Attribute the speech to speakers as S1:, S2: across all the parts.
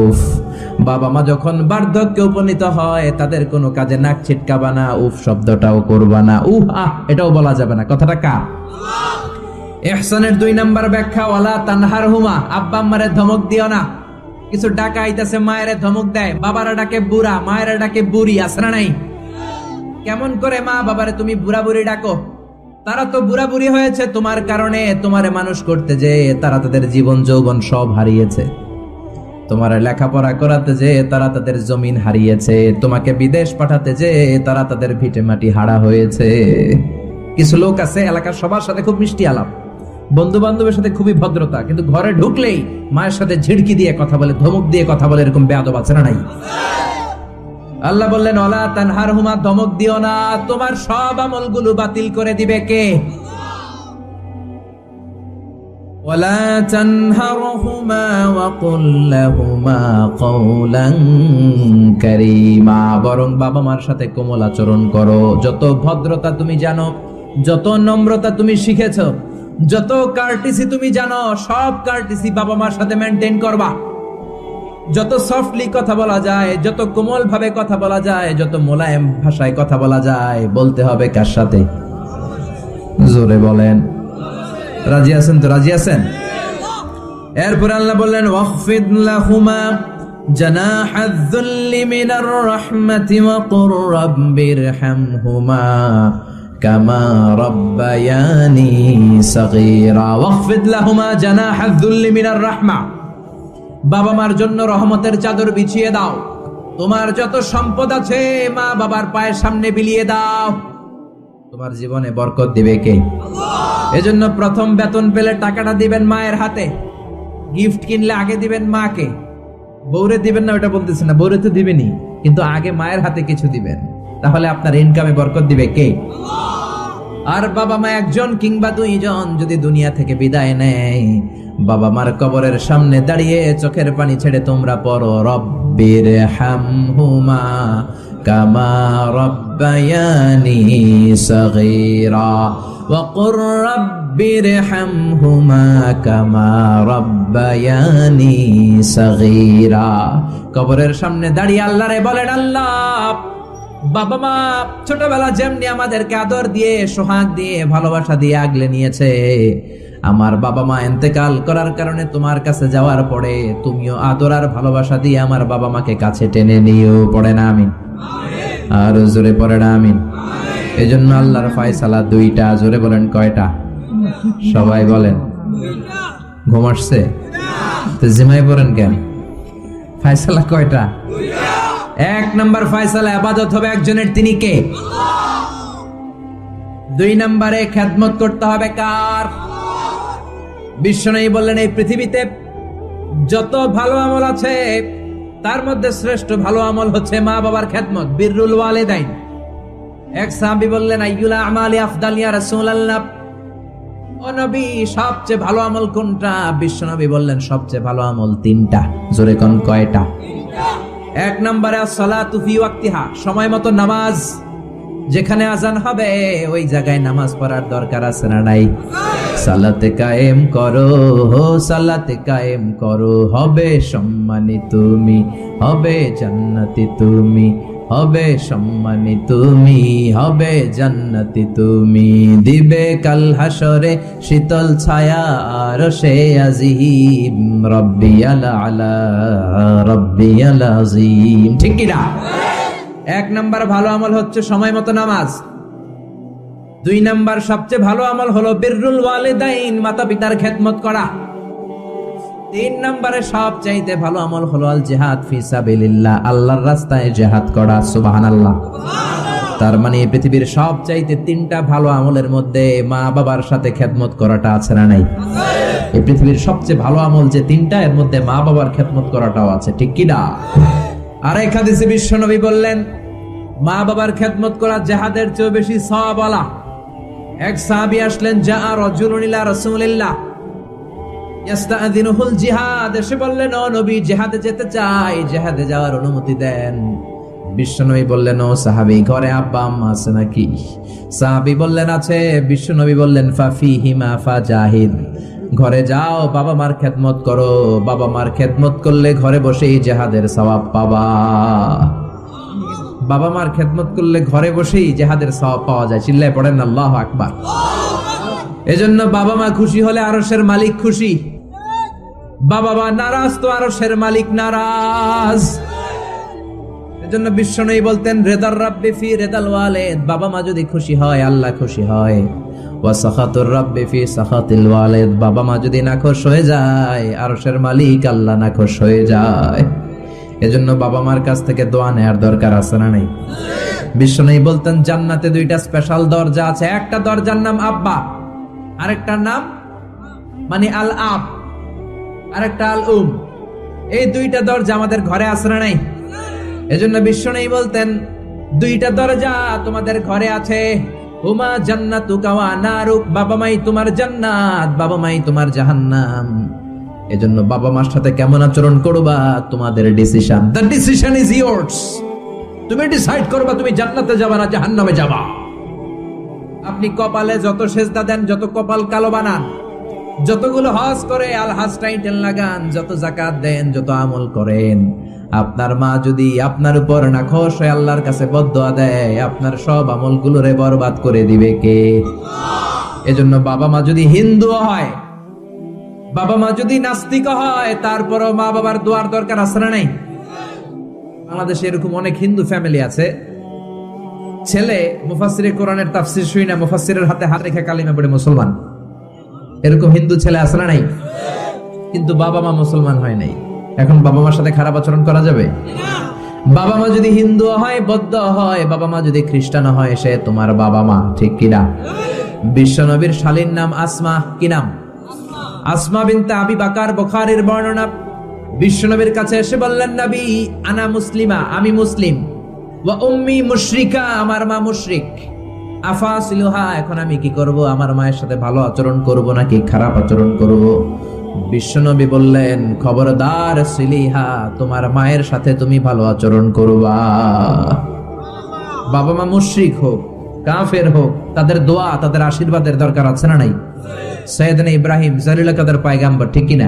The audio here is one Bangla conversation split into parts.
S1: উফ, বাবা মা যখন বার্ধক্যে উপনীত হয় তাদের কোনো কাজে নাক ছিটকাবা না, উফ শব্দটাও করবা না, উহ আহ এটাও বলা যাবে না। কথাটা কার? ইহসানের 2 নাম্বার ব্যাখ্যা, ওয়ালা তানহারহুমা, আব্বা আম্মারে ধমক দিও না। কিছু ডাকা আইতাছে, মায়েরে ধমক দেয়, বাবারা ডাকে বুড়া, মায়েরা ডাকে বুড়ি, আছে না নাই? কেমন করে মা বাবারে তুমি বুড়া বুড়ি ডাকো? তারা তো বুড়া বুড়ি হয়েছে তোমার কারণে। তোমারে মানুষ করতে যে তারা তাদের জীবন যৌবন সব হারিয়েছে, তোমার লেখাপড়া করাতে যে তারা তাদের জমিন হারিয়েছে, তোমাকে বিদেশ পাঠাতে যে তারা তাদের ভিটে মাটি হারা হয়েছে। কিছু লোক আছে এলাকার সবার সাথে খুব মিষ্টি আলাপ, বন্ধু বান্ধবের সাথে খুবই ভদ্রতা, কিন্তু ঘরে ঢুকলেই মায়ের সাথে ঝিড়কি দিয়ে কথা বলে, ধমক দিয়ে কথা বলে, এরকম বেয়াদব আছে না নাই? আল্লাহ বললেন ওয়ালা তানহারহুমা, ধমক দিও না, তোমার সব আমলগুলো বাতিল করে দিবে কে? ওয়ালা তানহারহুমা ওয়া কুল লাহুমা কওলান কারীমা, বরং বাবা মার সাথে কোমল আচরণ করো। যত ভদ্রতা তুমি জানো, যত নম্রতা তুমি শিখেছো, যত কার্টিসি তুমি জানো, সব কার্টিসি বাবা মার সাথে মেইনটেইন করবা। যত সফটলি কথা বলা যায়, যত কোমল ভাবে কথা বলা যায়, যত মোলায়েম ভাষায় কথা বলা যায়, বলতে হবে কার সাথে? জোরে বলেন, রাজি আছেন তো? রাজি আছেন? এরপর আল্লাহ বললেন ওয়াখফিদ লাহুমা জানাহায যুল্লি মিনার রাহমাতি ওয়া কুর রাব্বিরহামহুমা কামা রাব্বায়ানি সাগীরা। ওয়াখফিদ লাহুমা জানাহায যুল্লি মিনার রাহমা, বাবা মার জন্য রহমতের চাদর বিছিয়ে দাও। তোমার যত সম্পদ আছে মা বাবার পায়ের সামনে বিলিয়ে দাও, তোমার জীবনে বরকত দিবে কে? এজন্য প্রথম বেতন পেলে টাকাটা দিবেন মায়ের হাতে, গিফট কিনলে আগে দিবেন মাকে, বউরে দিবেন না ওটা বলতেছে না, বউরে তো দিবেনই, কিন্তু আগে মায়ের হাতে কিছু দিবেন, তাহলে আপনার ইনকামে বরকত দিবে কে? আর বাবা মা একজন কিংবা 2 জন যদি দুনিয়া থেকে বিদায় নেয়, বাবা মার কবরের সামনে দাঁড়িয়ে চোখের পানি ছেড়ে তোমরা পড়ো রব্বিরহামহুমা কামা রাব্বায়ানি সাগীরা ওয়া কুর রাব্বিরহামহুমা কামা রাব্বায়ানি সাগীরা। কবরের সামনে দাঁড়িয়ে আল্লাহরে বলেন, আল্লাহ বাবা মা ছোটবেলা যেমনি আমাদেরকে আদর দিয়ে, সোহাগ দিয়ে, ভালোবাসা দিয়ে আগলে নিয়েছে, আমার বাবা মা ইন্তেকাল করার কারণে তোমার কাছে যাওয়ার পরে তুমিও আদর আর ভালোবাসা দিয়ে আমার বাবা মাকে কাছে টেনে নিও। পড়ে না আমিন? আর জোরে পড়ে না আমিন? এজন্য আল্লাহর ফয়সালা 2টা। জোরে বলেন কয়টা? সবাই বলেন। ঘুম আসছে তো জিমাই পড়েন কেন? ফয়সালা কয়টা? 1 নাম্বার ফয়সালা, ইবাদত হবে একজনের, তিনি কে? 2 নম্বরে খেদমত করতে হবে কার? বিশ্বনবী বললেন এই পৃথিবীতে যত ভালো আমল আছে তার মধ্যে শ্রেষ্ঠ ভালো আমল হচ্ছে মা বাবার খেদমত, বিররুল ওয়ালিদাইন। এক সাহাবী বললেন আইয়ুল আমালি আফদাল ইয়া রাসূলুল্লাহ, ও নবী সবচেয়ে ভালো আমল কোনটা? বিশ্বনবী বললেন সবচেয়ে ভালো আমল 3টা। জোরে কোন কয়টা? 1 নম্বরে as-সালাতু ফি ওয়াক্তিহা, সময় মতো নামাজ, যেখানে আজান হবে ওই জায়গায় নামাজ পড়ার দরকার আছে না নাই? সালাতে কায়েম করো, সালাতে কায়েম করো, হবে সম্মানী তুমি, হবে জান্নাতি তুমি, হবে সম্মানী তুমি, হবে জান্নাতি তুমি, দিবে কাল হাসরে শীতল ছায়া আরশে আজিম, রব্বিয়াল আলা রব্বিয়াল আযীম। ঠিক কি না? 1 নাম্বার ভালো আমল হচ্ছে সময় মতো নামাজ। 2 নাম্বার সবচেয়ে ভালো আমল হলো বিররুল ওয়ালিদাইন, মাতা পিতার খেদমত করা। 3 নম্বরে সবচাইতে ভালো আমল হলো আল জিহাদ ফি সাবিলিল্লাহ, আল্লাহর রাস্তায় জিহাদ করা। সুবহানাল্লাহ। তার মানে পৃথিবীর সবচাইতে 3টা ভালো আমলের মধ্যে মা বাবার সাথে খেদমত করাটা আছে না নাই? এই পৃথিবীর সবচেয়ে ভালো আমল যে 3টা, এর মধ্যে মা বাবার খেদমত করাটাও আছে। ঠিক কি না? আরেক হাদিসে বিশ্বনবী বললেন মা বাবার খেদমত করা জিহাদের চেয়ে বেশি সওয়াবওয়ালা। এক সাহাবী আসলেন, জা রাজুলুন ইলা রাসূলিল্লাহ ইস্তাআযিনুহুল জিহাদ, এসে বললেন ও নবী জিহাদে যেতে চাই, জিহাদে যাওয়ার অনুমতি দেন। বিশ্বনবী বললেন ও সাহাবী ঘরে আব্বা আম্মা আছে নাকি? সাহাবী বললেন আছে। বিশ্বনবী বললেন ফাফিহিমা ফাজাহিদ, ঘরে যাও, বাবা মার খেদমত করো। বাবা মার খেদমত করলে ঘরে বসেই জিহাদের সওয়াব পাবা। বাবা মার খেদমত করলে ঘরে বসেই জিহাদের সওয়াব পাওয়া যায়। চিল্লায় পড়েন আল্লাহু আকবার। এজন্য বাবা মা খুশি হলে আরশের মালিক খুশি। বাবা মা নারাজ তো আরশের মালিক নারাজ। এজন্য বিশ্বনবী বলতেন, রেদার রাব্বি ফি রেদাল ওয়ালিদ। বাবা মা যদি খুশি হয় আল্লাহ খুশি হয়। ওয়া সাখাতুর রাব্বি ফি সাখাতিল ওয়ালিদ। বাবা মা যদি নাখোশ হয়ে যায় আরশের মালিক আল্লাহ নাখোশ হয়ে যায়। এজন্য বাবা মার কাছ থেকে দোয়া নেয়ার দরকার আছে না নাই? বিশ্বনবী বলতেন, জান্নাতে দুইটা স্পেশাল দরজা আছে। একটা দরজার নাম আব্বা, আরেকটার নাম মানে আল আব, আরেকটা আল উম। এই দুইটা দরজা আমাদের ঘরে আছে না নাই? এজন্য বিশ্বনবী বলতেন, দুইটা দরজা তোমাদের ঘরে আছে। হুমা জান্নাতুকা ওয়া নারুক। বাবা মাই তোমার জান্নাত, বাবা মাই তোমার জাহান্নাম। এজন্য বাবা মার সাথে কেমন আচরণ করবা তোমাদের decision. The decision is yours. তুমি ডিসাইড করবা তুমি জান্নাতে যাবা না জাহান্নামে যাবা। আপনি কপালে যত সেজদা দেন, যত কপাল কালো বানান, যতগুলো হজ করে আল হজ টাইটেল লাগান, যত যাকাত দেন, যত আমল করেন, আপনার মা যদি আপনার উপর নাখোশ হয়ে আল্লাহর কাছে বদদোয়া দেয়, আপনার সব আমলগুলোরে বরবাদ করে দিবে কে? এজন্য বাবা মা যদি হিন্দু হয়, বাবা মা যদি নাস্তিক হয়, তারপরও মা বাবার দোয়ার দরকার আছে না নাই? বাংলাদেশে এরকম অনেক হিন্দু ফ্যামিলি আছে, ছেলে মুফাসসিরে কোরআনের তাফসীর শুই না, মুফাসসিরের হাতে হাত রেখে কালিমা পড়ে মুসলমান। এরকম হিন্দু ছেলে আছে না নাই? কিন্তু বাবা মা মুসলমান হয় নাই। এখন বাবা মার সাথে খারাপ আচরণ করা যাবে? বাবা মা যদি হিন্দু হয়, বৌদ্ধ হয়, বাবা মা যদি খ্রিস্টান হয়, সে তোমার বাবা মা, ঠিক কিনা? বিশ্বনবীর শালীর নাম আসমা। কি নাম? আসমা বিনতে আবি বকর। বুখারীর বর্ণনা। বিশ্বনবীর কাছে এসে বললেন, নবী আনা মুসলিমা, আমি মুসলিম। ওয়া উম্মি মুশরিকা, আমার মা মুশরিক। আফাসিলুহা, এখন আমি কি করব? আমার মায়ের সাথে ভালো আচরণ করব নাকি খারাপ আচরণ করব? বিশ্বনবী বললেন, খবরদার সিলিহা, তোমার মায়ের সাথে তুমি ভালো আচরণ করবা। বাবা মা মুশরিক হোক, কাফের হোক, তাদের দোয়া, তাদের আশীর্বাদের দরকার আছে না নাই? সাইয়েদনা ইব্রাহিম জালিল কাদের পয়গাম্বর, ঠিক কি না?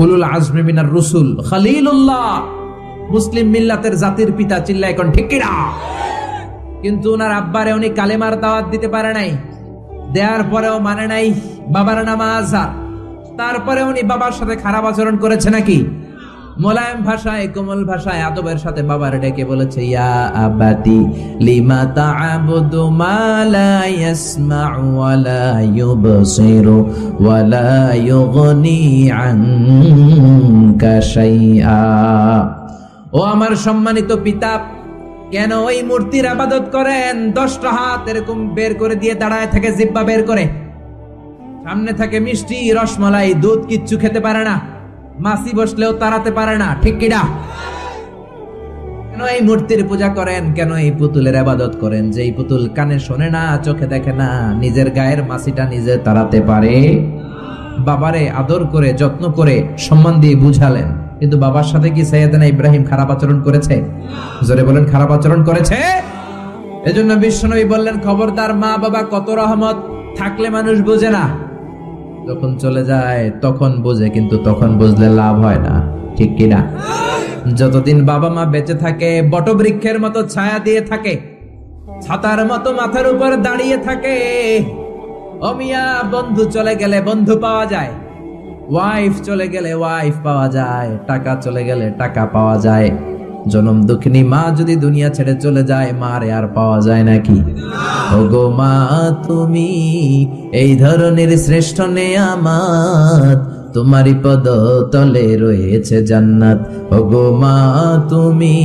S1: উলুল আজমি মিনার রুসুল, খলিলুল্লাহ, মুসলিম মিল্লাতের জাতির পিতা। চিল্লায় এখন ঠিক কি না? কিন্তু ওনার আব্বারে উনি কালেমার দাওয়াত দিতে পারে নাই, দেওয়ার পরেও মানে নাই বাবার নাম আজহার। তারপরে উনি বাবার সাথে খারাপ আচরণ করেছে নাকি? মোলায়েম ভাষায়, কোমল ভাষায়, আদবের সাথে বাবার ডেকে বলেছে, ইয়া আবাতি লিমা তা'বুদু মা লা ইয়াসমা'ু ওয়া লা ইউবসিরু ওয়া লা ইউগনি আনকা শাইআ। ও আমার সম্মানিত পিতা, কেন ওই মূর্তির ইবাদত করেন? 10টা হাত এরকম বের করে দিয়ে দাঁড়ায় থাকে, জিহ্বা বের করে, সামনে থাকে মিষ্টি, রসমালাই, দুধ, কিচ্ছু খেতে পারে না, মাছি বসলেও তাড়াতে পারে না, ঠিক কিনা? কেন এই মূর্তির পূজা করেন? কেন এই পুতুলের ইবাদত করেন? যে এই পুতুল কানে শোনে না, চোখে দেখে না, নিজের গায়ের মাছিটা নিজে তাড়াতে পারে? বাবারে আদর করে, যত্ন করে, সম্মান দিয়ে বুঝালেন, কিন্তু বাবার সাথে কি সাইয়েদনা ইব্রাহিম খারাপ আচরণ করেছে? জোরে বলেন, খারাপ আচরণ করেছে? এজন্য বিশ্বনবী বললেন, খবরদার, মা বাবা কত রহমত থাকলে মানুষ বোঝে না, যখন চলে যায় তখন বোঝে, কিন্তু তখন বুঝলে লাভ হয় না, ঠিক কিনা? যতদিন বাবা মা বেঁচে থাকে বটবৃক্ষের মতো ছায়া দিয়ে থাকে, ছাতার মতো মাথার উপর দাঁড়িয়ে থাকে। ও মিয়া, বন্ধু চলে গেলে বন্ধু পাওয়া যায়, ওয়াইফ চলে গেলে ওয়াইফ পাওয়া যায়, টাকা চলে গেলে টাকা পাওয়া যায়। জনম দুঃখিনী মা যদি দুনিয়া ছেড়ে চলে যায়, মারে আর পাওয়া যায় নাকি? ওগো মা, তুমি এই ধরনের শ্রেষ্ঠ নেয়ামত, তোমারই পদ তলে রয়েছে জান্নাত। ওগো মা, তুমি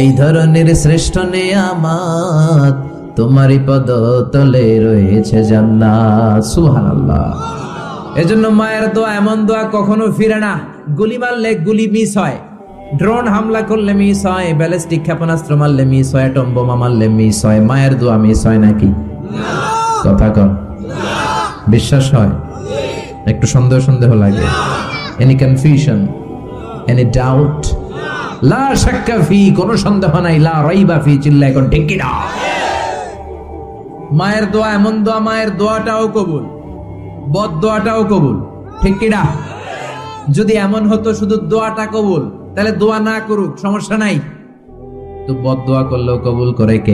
S1: এই ধরনের শ্রেষ্ঠ নেয়ামত, তোমারই পদ তলে রয়েছে জান্নাত। সুবহানাল্লাহ। এজন্য মায়ের দোয়া এমন দোয়া কখনো ফিরে না। গুলি মারলে গুলি মিস হয়, ড্রোন হামলা করলে মিস হয়, ব্যালিস্টিক ক্ষেপণাস্ত্র মারলে মিস হয়, অ্যাটম বোমা মারলে মিস হয়, মায়ের দোয়া মিস হয় নাকি? কথা কন, বিশ্বাস হয়? একটু সন্দেহ সন্দেহ লাগে? Any confusion, any doubt? লা শাক্কা ফি, কোনো সন্দেহ নাই, লা রাইবা ফি। চিল্লায় এখন ঠিক কি না? মায়ের দোয়া এমন দোয়া, মায়ের দোয়াটাও কবুল। বদদোয়াটাও কবুল, ঠিক কিনা? যদি এমন হতো শুধু দোয়াটা কবুল, তাহলে দোয়া না করুক সমস্যা নাই, তো বদদোয়া করলেও কবুল করে কে?